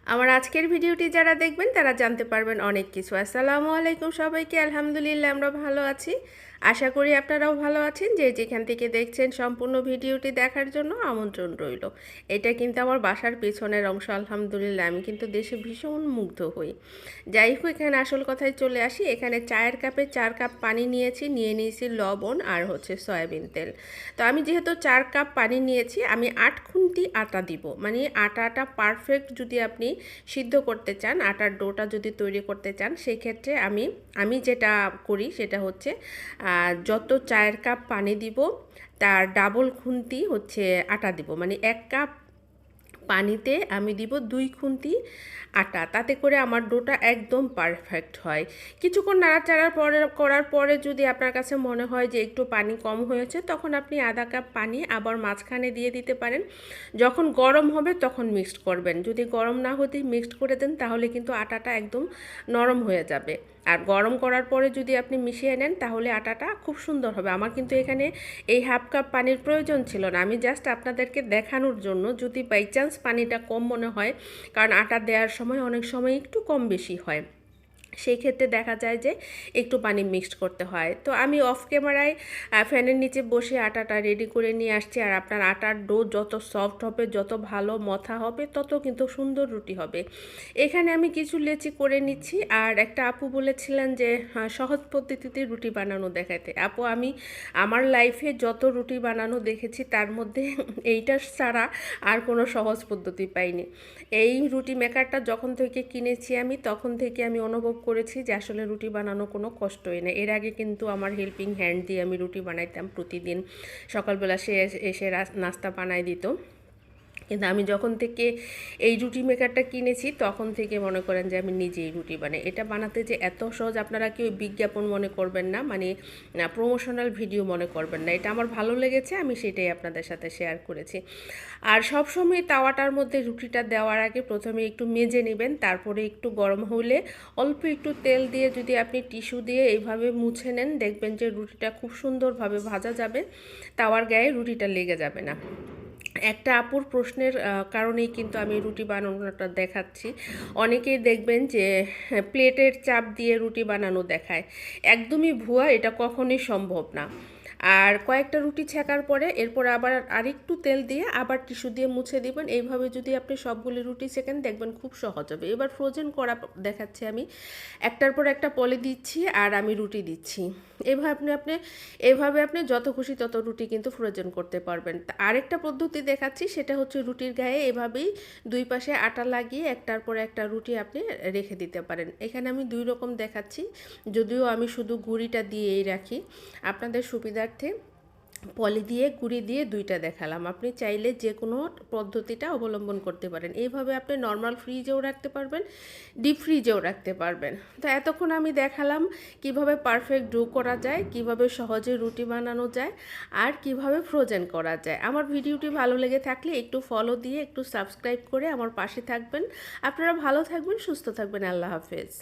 আমার আজকের ভিডিওটি যারা দেখবেন তারা জানতে পারবেন অনেক কিছু। আসসালামু আলাইকুম সবাইকে, আলহামদুলিল্লাহ আমরা ভালো আছি। আশা করি আপনারাও ভালো আছেন। যে যেখান থেকে দেখছেন সম্পূর্ণ ভিডিওটি দেখার জন্য আমন্ত্রণ রইল। এটা কিন্তু আমার বাসার পেছনের অংশ। আলহামদুলিল্লাহ আমি কিন্তু দেশে ভীষণ মুগ্ধ হই। যাই হোক, এখানে আসল কথায় চলে আসি। এখানে চায়ের কাপে 4 কাপ পানি নিয়েছি লবণ আর হচ্ছে সয়াবিন তেল। তো আমি যেহেতু 4 কাপ পানি নিয়েছি, আমি 8 খুন্তি আটা দিব। মানে আটাটা পারফেক্ট যদি আপনি সিদ্ধ করতে চান, আটার ডোটা যদি তৈরি করতে চান, সেই ক্ষেত্রে আমি যেটা করি সেটা হচ্ছে যত চায়ের কাপ পানি দিব তার ডাবল খুন্তি হচ্ছে আটা দিব। মানে 1 কাপ পানিতে আমি দিব 2 খুন্তি আটা, তাতে করে আমার ডোটা একদম পারফেক্ট হয়। কিছুক্ষণ নাড়াচাড়া করার পরে যদি আপনার কাছে মনে হয় যে একটু পানি কম হয়েছে, তখন আপনি আধা কাপ পানি আবার মাঝখানে দিয়ে দিতে পারেন। যখন গরম হবে তখন মিক্সড করবেন। যদি গরম না হতেই মিক্সড করে দেন তাহলে কিন্তু আটাটা একদম নরম হয়ে যাবে। আর গরম করার পরে যদি আপনি মিশিয়ে নেন তাহলে আটাটা খুব সুন্দর হবে। আমার কিন্তু এখানে এই হাফ কাপ পানির প্রয়োজন ছিল না, আমি জাস্ট আপনাদেরকে দেখানোর জন্য, যদি বাই চান্স পানিটা কম মনে হয়, কারণ আটা দেওয়ার সময় অনেক সময় একটু কম বেশি হয়, সেই ক্ষেত্রে দেখা যায় যে একটু পানি মিক্সড করতে হয়। তো আমি অফ ক্যামেরায় ফ্যানের নিচে বসে আটাটা রেডি করে নিয়ে আসছি। আর আপনার আটার ডো যত সফট হবে, যত ভালো মথা হবে, তত কিন্তু সুন্দর রুটি হবে। এখানে আমি কিছু লেচি করে নিচ্ছি। আর একটা আপু বলেছিলেন যে সহজ পদ্ধতিতে রুটি বানানো দেখাতে। আপু, আমি আমার লাইফে যত রুটি বানানো দেখেছি তার মধ্যে এইটা ছাড়া আর কোনো সহজ পদ্ধতি পাইনি। এই রুটি মেকারটা যখন থেকে কিনেছি আমি, তখন থেকে আমি অনুভব করেছি যে আসলে রুটি বানানো কোনো কষ্টই না। এর আগে কিন্তু আমার হেল্পিং হ্যান্ড দিয়ে আমি রুটি বানাইতাম প্রতিদিন। সকালবেলা সে এসে নাস্তা বানাই দিত। কিন্তু আমি যখন থেকে এই রুটি মেকারটা কিনেছি তখন থেকে মনে করেন যে আমি নিজেই রুটি বানাই। এটা বানাতে যে এত সহজ, আপনারা কেউ বিজ্ঞাপন মনে করবেন না, মানে প্রমোশনাল ভিডিও মনে করবেন না। এটা আমার ভালো লেগেছে, আমি সেটাই আপনাদের সাথে শেয়ার করেছি। আর সবসময় তাওয়াটার মধ্যে রুটিটা দেওয়ার আগে প্রথমে একটু মেজে নেবেন, তারপরে একটু গরম হলে অল্প একটু তেল দিয়ে যদি আপনি টিস্যু দিয়ে এইভাবে মুছে নেন, দেখবেন যে রুটিটা খুব সুন্দরভাবে ভাজা যাবে, তাওয়ার গায়ে রুটিটা লেগে যাবে না। একটা আপুর প্রশ্নের কারণেই কিন্তু আমি রুটি বানানোটা দেখাচ্ছি। অনেকেই দেখবেন যে প্লেটের চাপ দিয়ে রুটি বানানো দেখায়, একদমই ভুয়া, এটা কখনোই সম্ভব না। আর কয়েকটা রুটি ছেঁকার পরে এরপর আবার আরেকটু তেল দিয়ে আবার টিস্যু দিয়ে মুছে দিবেন। এইভাবে যদি আপনি সবগুলি রুটি ছেঁকেন দেখবেন খুব সহজ হবে। এবার ফ্রোজেন করা দেখাচ্ছি আমি। একটার পর একটা পলি দিচ্ছি আর আমি রুটি দিচ্ছি। এভাবে আপনি যত খুশি তত রুটি কিন্তু ফ্রোজেন করতে পারবেন। আরেকটা পদ্ধতি দেখাচ্ছি, সেটা হচ্ছে রুটির গায়ে এভাবেই 2 পাশে আটা লাগিয়ে একটার পর একটা রুটি আপনি রেখে দিতে পারেন। এখানে আমি 2 রকম দেখাচ্ছি, যদিও আমি শুধু গুঁড়িটা দিয়েই রাখি। আপনাদের সুবিধার্থে পলি দিয়ে গুঁড়ি দিয়ে 2টা দেখালাম। আপনি চাইলে যে কোনো পদ্ধতিটা অবলম্বন করতে পারেন। এইভাবে আপনি নর্মাল ফ্রিজেও রাখতে পারবেন, ডিপ ফ্রিজেও রাখতে পারবেন। তো এতক্ষণ আমি দেখালাম কিভাবে পারফেক্ট ডো করা যায়, কিভাবে সহজে রুটি বানানো যায়, আর কিভাবে ফ্রোজেন করা যায়। আমার ভিডিওটি ভালো লেগে থাকলে একটু ফলো দিয়ে একটু সাবস্ক্রাইব করে আমার পাশে থাকবেন। আপনারা ভালো থাকবেন, সুস্থ থাকবেন। আল্লাহ হাফেজ।